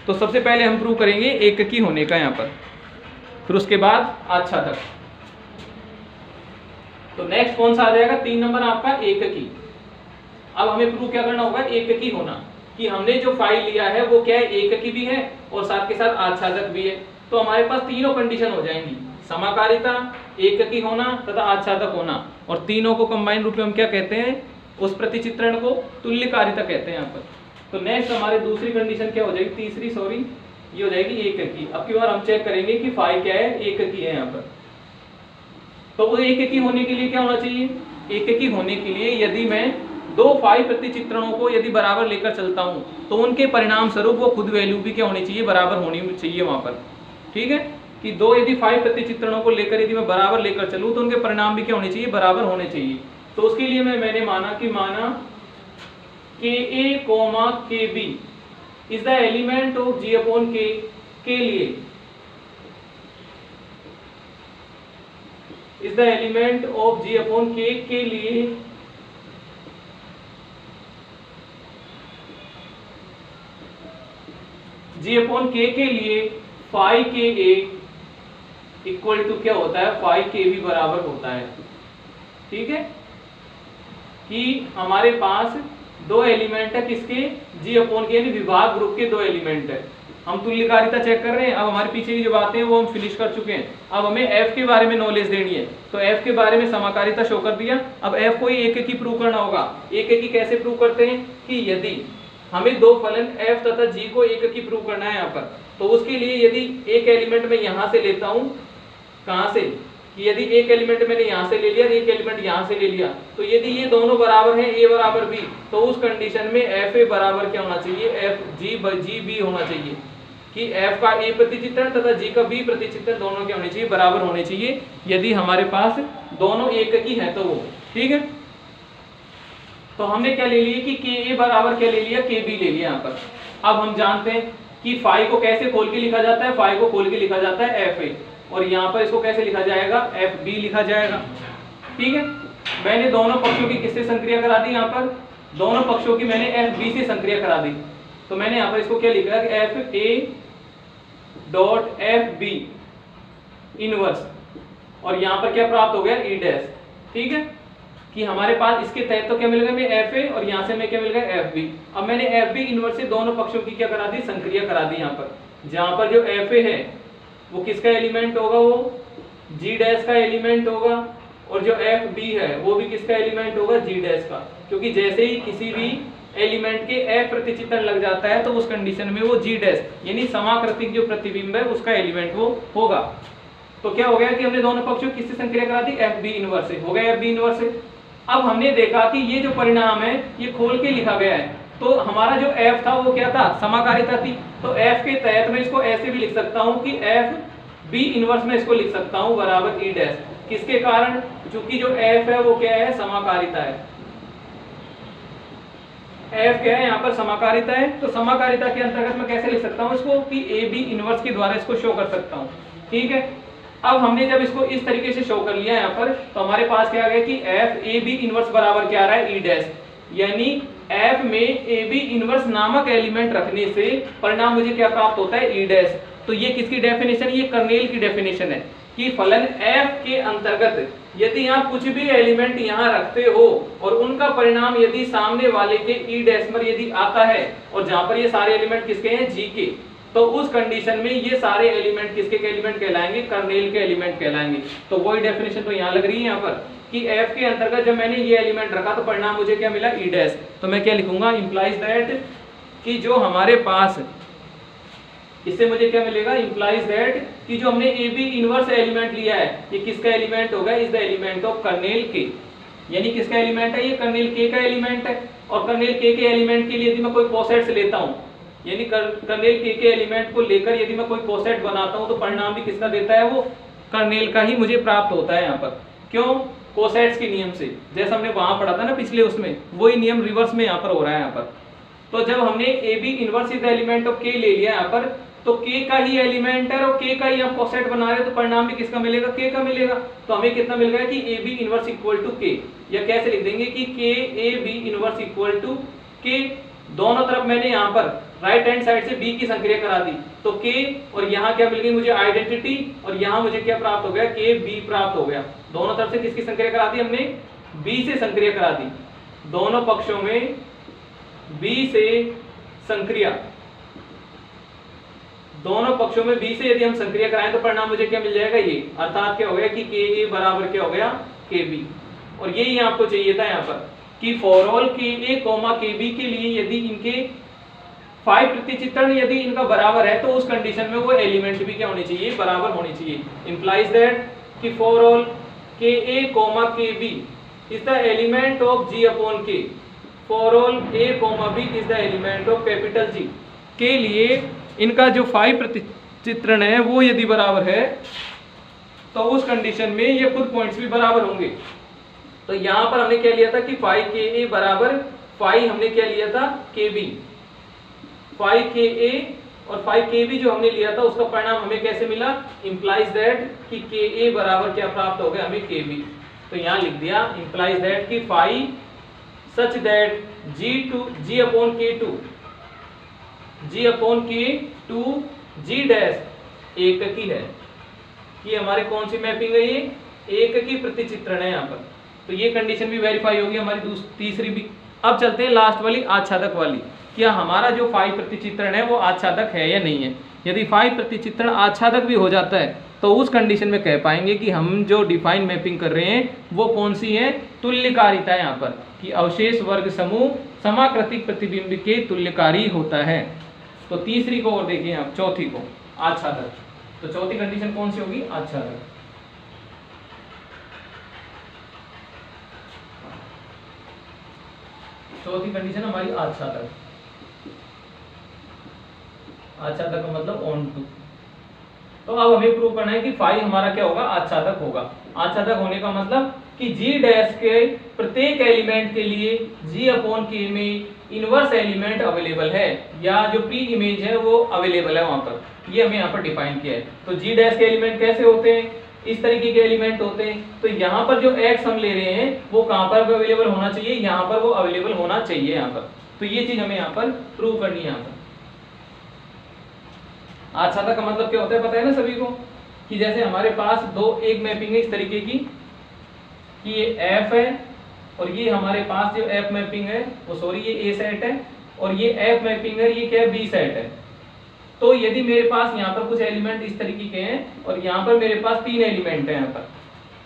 तो सबसे पहले हम प्रूव करेंगे एककी होने का यहाँ पर, फिर उसके बाद आच्छादक। तो नेक्स्ट कौन सा आ जाएगा? 3 नंबर आपका एककी। अब हमें प्रूव क्या करना होगा? एककी होना, कि हमने जो फाइल लिया है वो क्या है? एककी भी है और साथ के साथ आच्छादक भी है। तो हमारे पास तीनों कंडीशन हो जाएंगी, समाकारिता, एककी होना तथा आच्छादक होना। और तीनों को कंबाइन रूप में हम क्या कहते हैं? उस प्रतिचित्रण को तुल्यकारिता कहते हैं यहाँ पर। तो नेक्स्ट हमारी दूसरी कंडीशन क्या हो जाएगी? तीसरी सॉरी, ये हो जाएगी एककी। अब की बार हम चेक करेंगे कि फाई क्या है? एककी है यहाँ पर। तो वो एककी होने के लिए क्या होना चाहिए? एककी होने के लिए यदि मैं दो फाई प्रतिचित्रणों को यदि बराबर लेकर चलता हूँ तो उनके परिणाम स्वरूप वो खुद वैल्यू भी क्या होनी चाहिए? बराबर होनी चाहिए वहां पर। ठीक है, कि दो यदि फाई प्रतिचित्रणों को लेकर यदि मैं बराबर लेकर चलूं तो उनके परिणाम भी क्या होने चाहिए? बराबर होने चाहिए। तो उसके लिए मैंने माना K A comma K B is the element of G upon K लिए is the element of G upon K लिए जी अपॉन के लिए फाई के ए इक्वल टू क्या होता है? फाई के बी बराबर होता है। ठीक है, कि हमारे पास दो एलिमेंट है किसके? जी अपॉन के, यानी विभाग ग्रुप के दो एलिमेंट है। हम तुल्यकारिता चेक कर रहे हैं। अब हमारे पीछे की जो बातें हैं वो हम फिनिश कर चुके हैं। अब हमें एफ के बारे में नॉलेज देनी है। तो एफ के बारे में समाकारिता शो कर दिया। अब एफ को ही एककी प्रूव करना होगा। एककी कैसे प्रूव करते हैं? कि यदि हमें दो फलन एफ तथा जी को एककी प्रूव करना है यहाँ पर, तो उसके लिए यदि एक एलिमेंट मैं यहाँ से लेता हूँ, कहाँ से? कि यदि एक एलिमेंट मैंने यहाँ से ले लिया, एक एलिमेंट यहाँ से ले लिया, तो यदि ये दोनों बराबर हैं, ए बराबर बी, तो उस कंडीशन में एफ ए बराबर क्या होना चाहिए? एफ जी बी होना चाहिए। कि एफ का ए प्रतिचित्रण तथा जी का बी प्रतिचित्रण दोनों क्या होने चाहिए? बराबर होने चाहिए, यदि हमारे पास दोनों एककी है तो वो। ठीक है, तो हमने क्या ले लिया? कि के ए बराबर क्या ले लिया? के बी ले लिया यहाँ पर। अब हम जानते हैं कि फाई को कैसे खोल के लिखा जाता है? फाई को खोल के लिखा जाता है एफ ए, और यहाँ पर इसको कैसे लिखा जाएगा? एफ बी लिखा जाएगा। ठीक है, मैंने दोनों पक्षों की किससे संक्रिया करा दी? यहाँ पर दोनों पक्षों की मैंने एफ बी से संक्रिया करा दी। तो मैंने यहाँ पर इसको क्या लिखा है? F A dot F B inverse, और यहाँ पर क्या प्राप्त हो गया? E dash. ठीक है, कि हमारे पास इसके तहत तो क्या मिल गया? मैं एफ ए, और यहाँ से मैं क्या मिल गया? F B. अब मैंने एफ बी इनवर्स से दोनों पक्षों की क्या करा दी? संक्रिया करा दी। यहाँ पर जहाँ पर जो एफ ए है वो किसका एलिमेंट होगा? वो जी डैश का एलिमेंट होगा, और जो एफ बी है वो भी किसका एलिमेंट होगा? जी डैश का। क्योंकि जैसे ही किसी भी एलिमेंट के F प्रतिचित्रण लग जाता है तो उस कंडीशन में वो G डैश यानी समाकृतिक जो प्रतिबिंब है उसका एलिमेंट वो होगा। तो क्या हो गया कि हमने दोनों पक्षों किससे संक्रिया करा दी, FB इनवर्स से, हो गया FB इनवर्स से। अब हमने देखा कि ये जो परिणाम है ये खोल के लिखा गया है, तो हमारा जो F था वो क्या था, समाकारिता थी। तो F के तहत मैं इसको ऐसे भी लिख सकता हूं कि FB इनवर्स में इसको लिख सकता हूं बराबर E डैश, किसके कारण, चूंकि जो F है वो क्या है, समाकारिता है। F क्या है यहाँ पर, समाकारिता है। तो समाकारिता के अंतर्गत मैं कैसे लिख सकता हूँ इसको कि AB इनवर्स के द्वारा इसको शो कर सकता हूँ, ठीक है। अब हमने जब इसको इस तरीके से शो कर लिया यहाँ पर, तो हमारे पास क्या आ गया कि FAB इनवर्स बराबर क्या आ रहा है, E डैश, यानी F में AB इनवर्स नामक एलिमेंट रखने से परिणाम मुझे क्या प्राप्त होता है, E डैश। तो ये किसकी डेफिनेशन, ये कर्नेल की डेफिनेशन है कि फलन F के अंतर्गत यदि आप कुछ भी एलिमेंट यहाँ रखते हो और उनका परिणाम यदि सामने वाले के E डैश पर यदि आता है, और जहां पर ये सारे एलिमेंट किसके हैं, G के, तो उस कंडीशन में ये सारे एलिमेंट किसके के एलिमेंट कहलाएंगे, कर्नेल के एलिमेंट कहलाएंगे। तो वही डेफिनेशन तो यहाँ लग रही है यहाँ पर कि F के अंतर्गत जब मैंने ये एलिमेंट रखा तो परिणाम मुझे क्या मिला, E डैश। तो मैं क्या लिखूंगा, इंप्लाइज दैट कि जो हमारे पास, इससे मुझे क्या मिलेगा, इंप्लाइज दैट कि जो हमने AB इनवर्स एलिमेंट लिया है ये किसका एलिमेंट होगा, is the element of kernel के, यानी किसका एलिमेंट है, ये कर्नेल के का एलिमेंट है। और कर्नेल के एलिमेंट के लिए यदि मैं कोई कोसेट्स लेता हूँ, यानी कर्नेल के एलिमेंट को लेकर यदि मैं कोई कोसेट बनाता हूँ तो परिणाम भी किसका देता है, वो कर्नेल का ही मुझे प्राप्त होता है यहाँ पर। क्यों, कोसेट्स के नियम से, जैसा हमने वहां पढ़ा था ना पिछले उसमें, वही नियम रिवर्स में यहाँ पर हो रहा है यहाँ पर। तो जब हमने AB inverse is the element of K ले लिया यहाँ पर, तो K का ही एलिमेंट है और K का ही हम कोसेट बना रहे हैं, तो परिणाम भी किसका मिलेगा, K का मिलेगा। तो हमें कितना मिल गया कि AB inverse equal to K, या कैसे लिख देंगे कि KAB inverse equal to K। दोनों तरफ मैंने यहाँ पर राइट हैंड साइड से B की संक्रिया करा दी, तो K और यहाँ क्या मिल गई मुझे आइडेंटिटी, और यहाँ मुझे क्या प्राप्त हो गया, KB प्राप्त हो गया। दोनों तरफ से किसकी संक्रिया करा दी हमने, B से संक्रिया करा दी, दोनों पक्षों में B से संक्रिया, दोनों पक्षों में B से यदि हम संक्रिया कराएं तो परिणाम मुझे क्या मिल जाएगा, ये, अर्थात क्या हो गया कि KA बराबर क्या हो गया, KB। और यही आपको चाहिए था यहाँ पर कि फॉर ऑल KA, KB के लिए यदि इनके फाइव प्रतिचित्रण यदि इनका बराबर है तो उस कंडीशन में वो एलिमेंट भी क्या होनी चाहिए, बराबर होनी चाहिए। इंप्लाइज दैट कि for all KA, KB is the element of G upon K, for all A, B is the element of capital G के लिए इनका जो फाइव प्रतिचित्रण है वो यदि बराबर है तो उस कंडीशन में ये खुद पॉइंट्स भी बराबर होंगे। तो यहाँ पर हमने क्या लिया था कि फाइव KA बराबर फाइव हमने क्या लिया था, KB, 5KA और 5KB जो हमने लिया था उसका परिणाम हमें कैसे मिला, इंप्लाइज दैट कि KA बराबर क्या प्राप्त हो गया हमें, KB। तो यहाँ लिख दिया इंप्लाइज दैट कि 5 सच that G upon K2 G dash एक की है। ये हमारे कौन सी मैपिंग है, ये एक की प्रतिचित्रण है यहाँ पर। तो ये कंडीशन भी वेरीफाई होगी हमारी तीसरी भी। अब चलते हैं लास्ट वाली, आच्छादक वाली। क्या हमारा जो फाइव प्रतिचित्रण है वो आच्छादक है या नहीं है। यदि फाइव प्रतिचित्रण आच्छादक भी हो जाता है तो उस कंडीशन में कह पाएंगे कि हम जो डिफाइन मैपिंग कर रहे हैं वो कौन सी है, तुल्यकारिता है यहाँ पर, कि अवशेष वर्ग समूह समाकृतिक प्रतिबिंब के तुल्यकारी होता है। तो तीसरी को और देखिए आप, चौथी को आच्छादक। तो चौथी कंडीशन कौन सी होगी, आच्छादक। चौथी कंडीशन हमारी आच्छादक। आच्छादक का मतलब ऑन टू। तो अब हमें प्रूव करना है कि फाइव हमारा क्या होगा, आच्छादक होगा। आच्छादक होने का मतलब कि G डैश के प्रत्येक एलिमेंट के लिए G अपॉन K में इनवर्स एलिमेंट अवेलेबल है, या जो प्री इमेज है वो अवेलेबल है वहां पर। ये हमें यहाँ पर डिफाइन किया है। तो G डैश के एलिमेंट कैसे होते हैं, इस तरीके के एलिमेंट होते हैं। तो यहाँ पर जो X हम ले रहे हैं वो कहाँ पर अवेलेबल होना चाहिए, यहाँ पर वो अवेलेबल होना चाहिए यहाँ पर। तो ये चीज हमें यहाँ पर प्रूव करनी है यहाँ पर। आच्छादक का मतलब क्या होता है पता है ना सभी को, कि जैसे हमारे पास एक मैपिंग है इस तरीके की कि ये F है और ये हमारे पास जो F मैपिंग है वो ये A सेट है, और ये F मैपिंग है ये क्या है, B सेट है। तो यदि मेरे पास यहाँ पर कुछ एलिमेंट इस तरीके के हैं और यहाँ पर मेरे पास 3 एलिमेंट है यहाँ पर,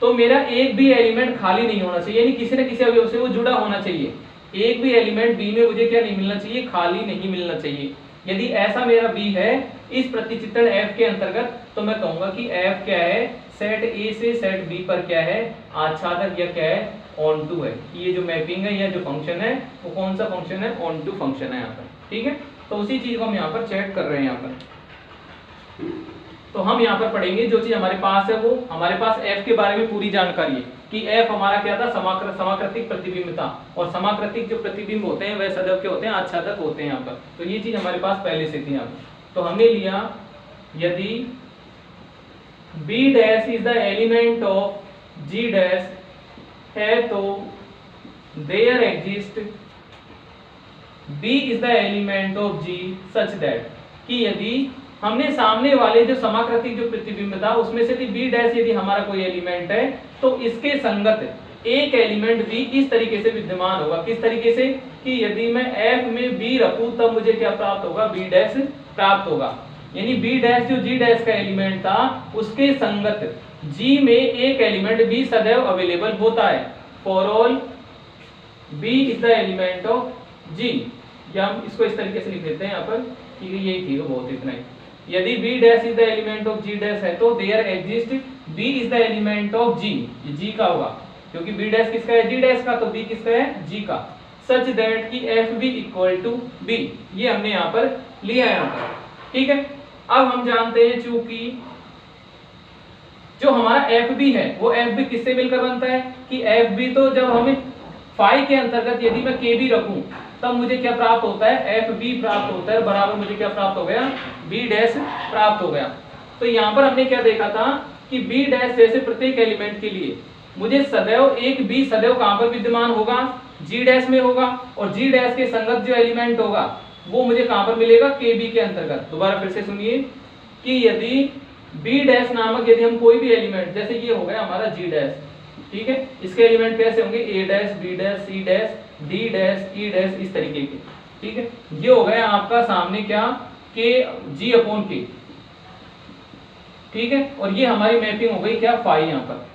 तो मेरा एक भी एलिमेंट खाली नहीं होना चाहिए, यानी किसी न किसी अवयव से वो जुड़ा होना चाहिए। एक भी एलिमेंट बी में मुझे क्या नहीं मिलना चाहिए, खाली नहीं मिलना चाहिए। यदि ऐसा मेरा बी है इस प्रतिचित्रण एफ के अंतर्गत, तो मैं कहूंगा कि एफ क्या है, सेट ए से सेट बी पर क्या है, आच्छादक या क्या है, ऑन टू है। ये जो मैपिंग है या जो फंक्शन है वो कौन सा फंक्शन है, ऑन टू फंक्शन है यहाँ पर। ठीक है, तो उसी चीज को हम यहाँ पर चेक कर रहे हैं यहाँ पर। तो हम यहाँ पर पढ़ेंगे जो चीज हमारे पास है, वो हमारे पास एफ के बारे में पूरी जानकारी है कि एफ हमारा क्या था, समाकृतिक प्रतिबिंब था, और समाकृतिक जो प्रतिबिंब होते हैं वह सदैव क्या होते हैं, आच्छादक होते हैं यहाँ पर। तो ये चीज हमारे पास पहले से थी यहाँ पर। तो हमने लिया यदि B dash is the element of G dash है तो there exist B is the element of G such that, कि यदि हमने सामने वाले जो समाकृतिक जो प्रतिबिंब था उसमें से बी डैश यदि हमारा कोई एलिमेंट है तो इसके संगत एक एलिमेंट भी इस तरीके से विद्यमान होगा। किस तरीके से, कि यदि मैं एफ में बी रखूं तब मुझे क्या प्राप्त होगा, बी डैश प्राप्त होगा। यानी बी डैश जो जी डैश का एलिमेंट था उसके संगत जी में एक एलिमेंट भी सदैव अवेलेबल होता है। For all B is the element of G, या हम इसको इस तरीके से लिख देते हैं यहाँ पर कि यही ठीक है, बहुत इतना ही। यदि B dash is the element of G dash है तो there exist B is the element of G, ये जी का होगा क्योंकि बी डैश किसका है, जी डैश का, तो बी किसका है, जी का। सच दैट कि एफ बी इक्वल टू बी, ये हमने यहाँ पर लिया है यहाँ पर। ठीक है, अब हम जानते हैं चूंकि जो हमारा एफ बी है वो एफ बी किससे मिलकर बनता है, कि एफ बी तो जब हमें फाई के अंतर्गत यदि मैं के बी रखूं तब मुझे क्या प्राप्त होता है, एफ बी प्राप्त होता है, बराबर मुझे क्या प्राप्त हो गया, बी डैश प्राप्त हो गया। तो यहाँ पर हमने क्या देखा था कि बी डैश जैसे प्रत्येक एलिमेंट के लिए मुझे सदैव एक बी सदैव कहां पर विद्यमान होगा, जी डैश में होगा, और जी डैश के संगत जो एलिमेंट होगा वो मुझे कहां पर मिलेगा, के बी के अंतर्गत। दोबारा फिर से सुनिए कि यदि बी डैश नामक यदि हम कोई भी एलिमेंट, जैसे ये हो गया हमारा जी डैश, ठीक है, इसके एलिमेंट कैसे होंगे, A dash, B dash, C dash, D dash, E dash, इस तरीके के। ठीक है, ये हो गया आपका सामने क्या, के जी अपॉन के। ठीक है, और ये हमारी मैपिंग हो गई क्या, फाई। यहाँ पर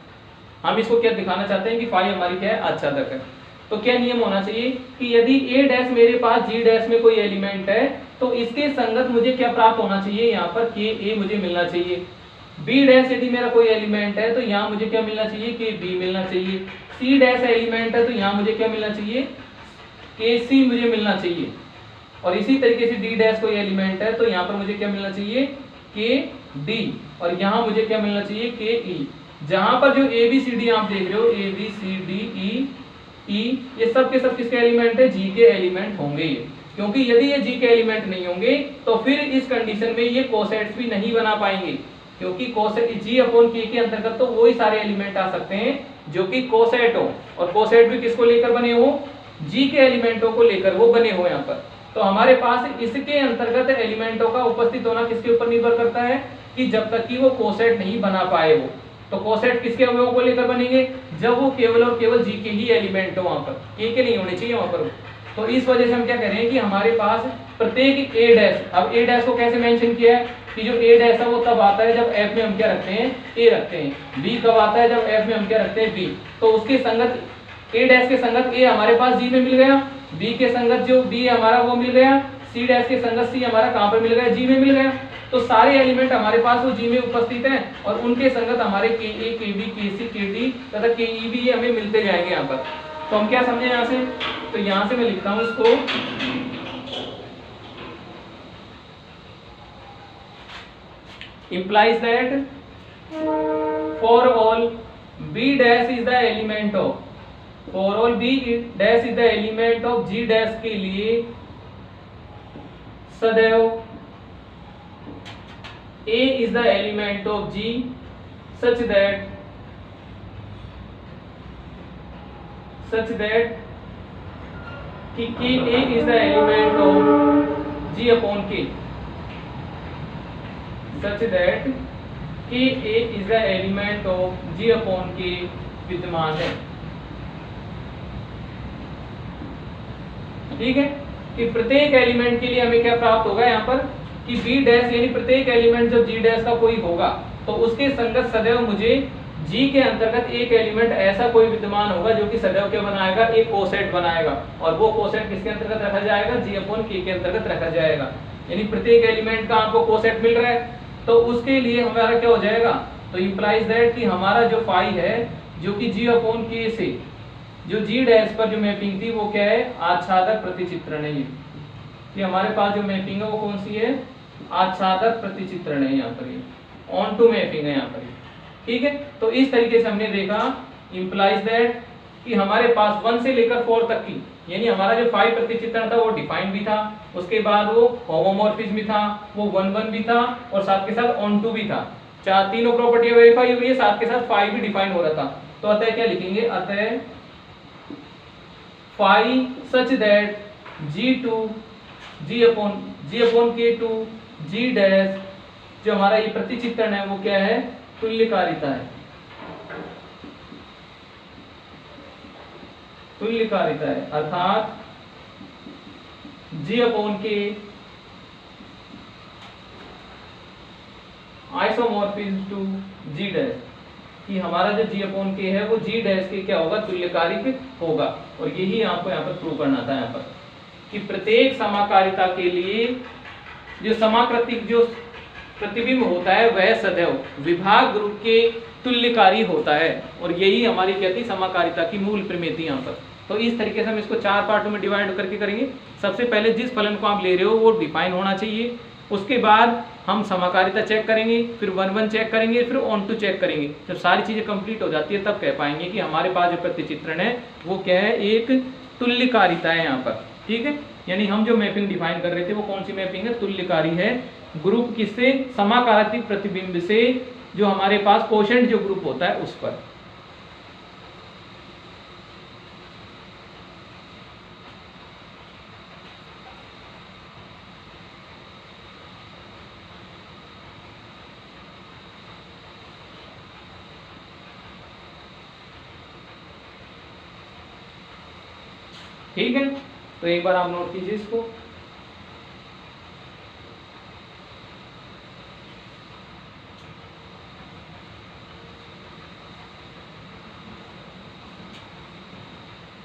हम इसको क्या दिखाना चाहते हैं कि फाई हमारी क्या है, आच्छादक है। तो क्या नियम होना चाहिए कि यदि ए डैश मेरे पास जी डैश में कोई एलिमेंट है तो इसके संगत मुझे क्या प्राप्त होना चाहिए, यहाँ पर के ए मुझे मिलना चाहिए। बी डैश यदि मेरा कोई एलिमेंट है तो यहाँ मुझे क्या मिलना चाहिए, के बी मिलना चाहिए। सी डैश एलिमेंट है तो यहाँ मुझे क्या मिलना चाहिए, के सी मुझे मिलना चाहिए। और इसी तरीके से डी डैश कोई एलिमेंट है तो यहाँ पर मुझे क्या मिलना चाहिए, के डी, और यहाँ मुझे क्या मिलना चाहिए, के ई। जहां पर जो ए बी सी डी आप देख रहे हो, A B C D E ई, ये सब के सब किसके एलिमेंट है, जी के एलिमेंट होंगे ये। क्योंकि यदि ये जी के एलिमेंट नहीं होंगे तो फिर इस कंडीशन में ये कोसेट्स भी नहीं बना पाएंगे, क्योंकि कोसेट जी अपॉन के के अंतर्गत तो वही सारे एलिमेंट आ सकते हैं जो कि कोसेट हो, और कोसेट भी किसको लेकर बने हो, जी के एलिमेंटों को लेकर वो बने हो यहाँ पर। तो हमारे पास इसके अंतर्गत एलिमेंटों का उपस्थित होना किसके ऊपर निर्भर करता है, कि जब तक कि वो कोसेट नहीं बना पाए वो। तो कोसेट किसके अवयवों को लेकर बनेंगे, जब वो केवल और केवल जी के ही एलिमेंट हो, वहां पर के नहीं होने चाहिए वहां पर। तो इस वजह से हम क्या कह रहे हैं कि हमारे पास प्रत्येक ए डैश, अब ए डैश को कैसे मेंशन किया है कि जो ए डैश है वो तब आता है जब एफ में हम क्या रखते हैं, ए रखते हैं। बी कब आता है, जब एफ में हम क्या रखते हैं, बी। तो उसके संगत ए डैश के संगत ए हमारे पास जी में मिल गया, बी के संगत जो बी है हमारा वो मिल गया, सी डैश के संगत सी हमारा कहां पर मिल गया, जी में मिल गया। तो सारे एलिमेंट हमारे पास वो जी में उपस्थित हैं और उनके संगत हमारे के ए, के बी, के सी, के डी तथा के ई भी हमें मिलते जाएंगे यहाँ पर। तो हम क्या समझे यहाँ से, तो यहाँ से मैं लिखता हूँ इसको, implies that for all b dash is the element of, for all b dash is the element of g dash के लिए सदैव a is the element of g such that कि k a is the element of g upon k, such that k a is the element of g upon k विद्यमान है। ठीक है, कि प्रत्येक एलिमेंट के लिए हमें क्या प्राप्त होगा यहाँ पर कि b डैश, यानी प्रत्येक एलिमेंट जब g डैश का कोई होगा तो उसके संगत सदैव मुझे जी के अंतर्गत एक एलिमेंट ऐसा कोई विद्यमान होगा जो कि सदैव क्या बनाएगा, एक कोसेट बनाएगा, और वो कोसेट किसके अंतर्गत रखा जाएगा, जी अपॉन के अंतर्गत रखा जाएगा। यानी प्रत्येक एलिमेंट का आपको कोसेट मिल रहा है, तो उसके लिए हमारा क्या हो जाएगा, तो इंप्लाइज दैट कि हमारा जो फाई है जो कि जी अपॉन के से जो जी डैश पर जो मैपिंग थी वो क्या है, आच्छादक प्रतिचित्रण है। ये हमारे पास जो मैपिंग है वो कौन सी है, आच्छादक प्रतिचित्रण है, यहाँ पर ये ऑन टू मैपिंग है यहाँ पर, ठीक है। तो इस तरीके से हमने देखा इंप्लाइज दैट कि हमारे पास 1 से लेकर 4 तक की, यानी हमारा जो 5 प्रतिचित्रण था वो डिफाइंड भी था, उसके बाद वो होमोमॉर्फिज्म भी था, वो 1 भी था, और साथ के साथ ऑन टू भी था। चार तीनों प्रॉपर्टियां वेरीफाई हुई है, साथ के साथ 5 भी डिफाइन हो रहा था। तो अतः क्या लिखेंगे, अतः phi such that G upon k2 G dash जो हमारा ये प्रतिचित्रण है वो क्या है, तुल्यकारिता है, तुल्यकारिता है, अर्थात जी अपॉन के आइसोमॉर्फिज्म टू जी डैश, कि हमारा जो जी अपॉन के है वो जी डैश के क्या होगा, तुल्यकारिक होगा। और यही आपको यहाँ पर प्रूव करना था, यहाँ पर कि प्रत्येक समाकारिता के लिए जो समाकृतिक जो प्रतिबिंब होता है वह सदैव विभाग ग्रुप के तुल्यकारी होता है, और यही हमारी क्या थी, समाकारिता की मूल प्रमेय थी यहाँ पर। तो इस तरीके से हम इसको 4 पार्टों में डिवाइड करके करेंगे। सबसे पहले जिस फलन को आप ले रहे हो वो डिफाइन होना चाहिए, उसके बाद हम समाकारिता चेक करेंगे, फिर 1 चेक करेंगे, फिर ऑन टू चेक करेंगे। जब सारी चीजें कंप्लीट हो जाती है तब कह पाएंगे कि हमारे पास जो प्रतिचित्रण है वो क्या है, एक तुल्यकारिता है यहाँ पर, ठीक है। यानी हम जो मैपिंग डिफाइन कर रहे थे वो कौन सी मैपिंग है, तुल्यकारी है। ग्रुप किससे, समाकारिक प्रतिबिंब से, जो हमारे पास कोशेंट जो ग्रुप होता है उस पर। ठीक है, तो एक बार आप नोट कीजिए इसको।